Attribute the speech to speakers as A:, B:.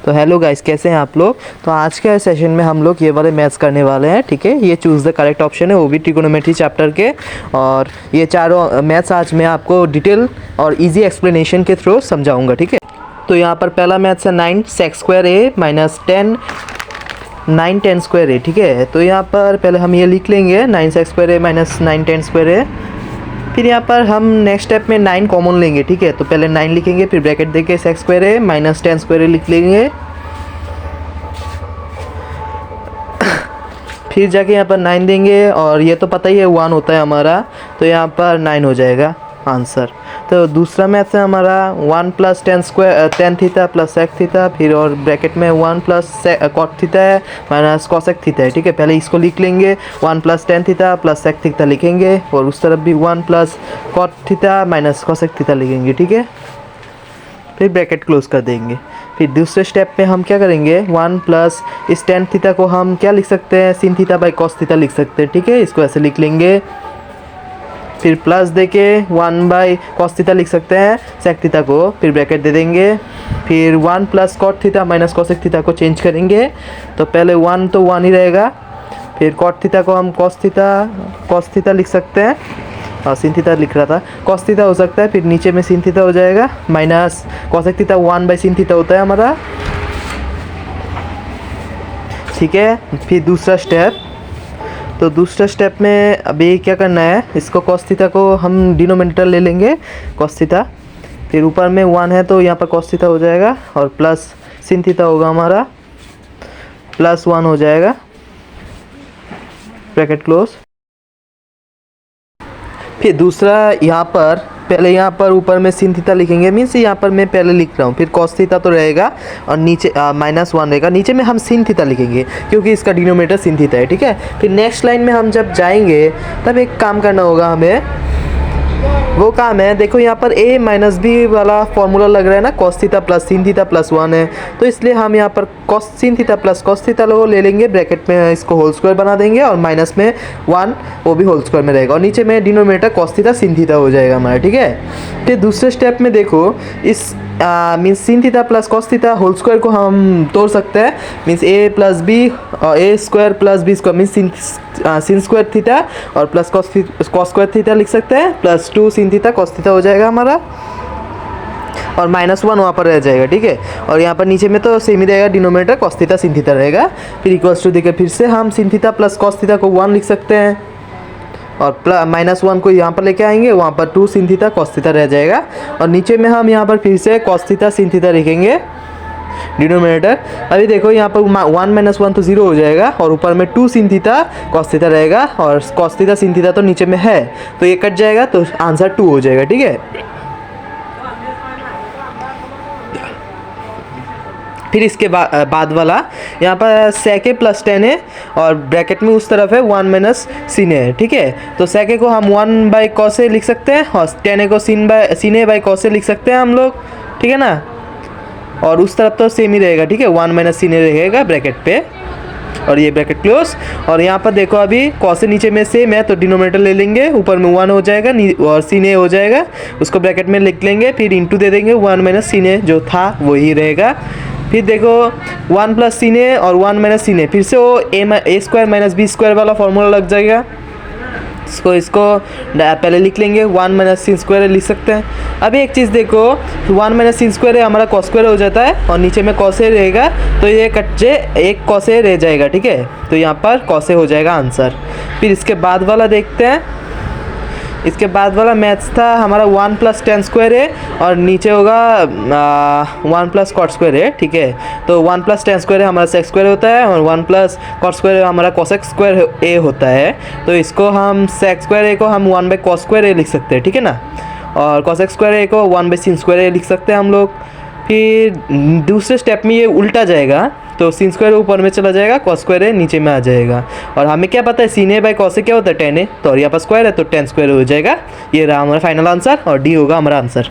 A: तो hello guys, कैसे हैं आप लोग। तो आज के सेशन में हम लोग ये वाले मैथ्स करने वाले हैं, ठीक है। ये चूज़ द करेक्ट ऑप्शन है, वो भी ट्रिगोनोमेट्री चैप्टर के। और ये चारों मैथ्स आज मैं आपको डिटेल और इजी एक्सप्लेनेशन के थ्रू समझाऊंगा, ठीक है। तो यहाँ पर पहला मैथ्स है 9 सेक्स स्क्वायर ए माइनस 10 9 10 स्क्वायर ए, ठीक है। तो यहाँ पर पहले हम ये लिख लेंगे 9 सेक्स स्क्वायर ए माइनस 9 10 स्क्वायर ए। फिर यहाँ पर हम नेक्स्ट स्टेप में 9 कॉमन लेंगे, ठीक है। तो पहले 9 लिखेंगे, फिर ब्रैकेट देके सेक्स स्क्वायर है माइनस 10 स्क्वायर है लिख लेंगे। फिर जाके यहाँ पर 9 देंगे, और ये तो पता ही है 1 होता है हमारा, तो यहाँ पर 9 हो जाएगा आंसर। तो दूसरा मैथ है हमारा 1 plus 10 theta plus sec theta, फिर और ब्रैकेट में 1 प्लस कॉट थीटा है माइनस कॉसेक थीटा है, ठीक है। पहले इसको लिख लेंगे 1 plus 10 theta plus sec theta लिखेंगे, और उस तरफ भी 1 plus cot theta minus cosec theta लिखेंगे, ठीक है। फिर ब्रैकेट क्लोज कर देंगे। फिर दूसरे स्टेप में हम क्या करेंगे 1 प्लस इस 10 थीटा को हम क्या लिख सकते हैं, sin theta by cos theta लिख सकते हैं, ठीक है। इसको ऐसे लिख लेंगे। फिर प्लस देके 1 बाई कॉस थीटा लिख सकते हैं सेक थीटा को, फिर ब्रैकेट दे देंगे। फिर 1 plus cot theta minus cosec theta को चेंज करेंगे, तो पहले 1 तो 1 ही रहेगा। फिर कॉट थीटा को हम कॉस थीटा लिख सकते हैं, और सिन थीटा लिख रहा था, कॉस थीटा हो सकता है। फिर नीचे में सिन थीटा हो जाएगा minus cosec theta 1 by sin theta होता है हमारा, ठीक है। फिर दूसरा स्टेप, तो दूसरा स्टेप में अभी क्या करना है, इसको कॉस थीटा को हम डिनोमिनेटर ले लेंगे कॉस थीटा। फिर ऊपर में 1 है तो यहाँ पर कॉस थीटा हो जाएगा, और प्लस सिन थीटा होगा हमारा प्लस 1 हो जाएगा, ब्रैकेट क्लोज। फिर दूसरा यहाँ पर पहले यहाँ पर ऊपर में सिन थीटा लिखेंगे, मीन्स यहाँ पर मैं पहले लिख रहा हूँ, फिर कॉस थीटा तो रहेगा और नीचे माइनस 1 रहेगा, नीचे में हम सिन थीटा लिखेंगे क्योंकि इसका डिनोमिनेटर सिन थीटा है, ठीक है। फिर नेक्स्ट लाइन में हम जब जाएंगे तब एक काम करना होगा हमें, वो काम है, देखो यहाँ पर a माइनस बी वाला फॉर्मूला लग रहा है ना, कॉस थीटा प्लस सिन थीटा प्लस 1 है, तो इसलिए हम यहाँ पर कॉस सिन थीटा प्लस कॉस थीटा लोग ले लेंगे, ब्रैकेट में इसको होल स्क्वायर बना देंगे, और माइनस में 1 वो भी होल स्क्वायर में रहेगा, और नीचे में डिनोमिनेटर कॉस थीटा सिन थीटा हो जाएगा हमारा, ठीक है। फिर दूसरे स्टेप में देखो इस means sin theta plus cos theta whole square को हम तोड़ सकते हैं, मीन्स a प्लस बी और a square plus b square means sin square theta और प्लस कॉस स्क्वायर थीटा लिख सकते हैं, plus 2 sin theta cos theta हो जाएगा हमारा, और माइनस 1 वहाँ पर रह जाएगा, ठीक है। और यहाँ पर नीचे में तो सेम ही रहेगा, denominator cos theta sin theta रहेगा। फिर इक्वल्स टू देकर फिर से हम सिन थीटा प्लस कॉस थीटा को 1 लिख सकते हैं, और माइनस 1 को यहाँ पर लेके आएंगे, वहाँ पर 2 सिन थीटा कॉस थीटा रह जाएगा, और नीचे में हम यहाँ पर फिर से कॉस थीटा सिन थीटा लिखेंगे डिनोमिनेटर। अभी देखो यहाँ पर 1 माइनस 1 तो 0 हो जाएगा, और ऊपर में 2 सिन थीटा कॉस थीटा रहेगा, और कॉस थीटा सिन थीटा तो नीचे में है तो ये कट जाएगा, तो आंसर 2 हो जाएगा, ठीक है। फिर इसके बाद वाला यहाँ पर सेक ए प्लस 10 है, और ब्रैकेट में उस तरफ है 1 माइनस सिन है, ठीक है। तो सेक ए को हम 1 बाई कॉस ए लिख सकते हैं, और 10 ए को सिन ए बाई कॉस ए लिख सकते हैं हम लोग, ठीक है ना। और उस तरफ तो सेम ही रहेगा, ठीक है, 1 माइनस सिन ए रहेगा ब्रैकेट पे, और ये ब्रैकेट क्लोज। और यहाँ पर देखो अभी कॉस ए नीचे में सेम है, तो डिनोमिनेटर ले लेंगे, ऊपर में 1 हो जाएगा और सिन ए हो जाएगा, उसको ब्रैकेट में लिख लेंगे, फिर इंटू दे देंगे, 1 माइनस सिन ए जो था वही रहेगा। फिर देखो 1 प्लस सिन ए और 1 माइनस सिन ए, फिर से वो ए स्क्वायर माइनस बी स्क्वायर वाला फॉर्मूला लग जाएगा, इसको पहले लिख लेंगे, 1 माइनस सिन स्क्वायर लिख सकते हैं। अभी एक चीज़ देखो 1 माइनस सिन स्क्वायर हमारा कॉस स्क्वायर हो जाता है, और नीचे में कॉस ए रहेगा, तो ये कच्चे एक कॉस ए रह जाएगा, ठीक है। तो यहाँ पर कॉस ए हो जाएगा आंसर। फिर इसके बाद वाला देखते हैं, इसके बाद वाला मैथ्स था हमारा 1 प्लस 10 स्क्वायर है, और नीचे होगा 1 प्लस कॉट स्क्वायर है, ठीक है। तो 1 प्लस 10 स्क्वायर है हमारा सेक स्क्वायर होता है, और 1 प्लस कॉट स्क्वायर हमारा कॉसेक स्क्वायर ए होता है, तो इसको हम सेक स्क्वायर ए को हम 1 बाई कॉस स्क्वायर ए लिख सकते हैं, ठीक है ना। और कॉसेक स्क्वायर ए को 1 बाई सिन स्क्वायर ए लिख सकते हैं हम लोग। फिर दूसरे स्टेप में ये उल्टा जाएगा, तो सिन स्क्वायर ऊपर में चला जाएगा, कॉस स्क्वायर है नीचे में आ जाएगा, और हमें क्या पता है सिन ए बाई कॉस ए क्या होता है 10 है, तो और यहाँ पर स्क्वायर है तो 10 स्क्वायर हो जाएगा। ये रहा हमारा फाइनल आंसर, और डी होगा हमारा आंसर।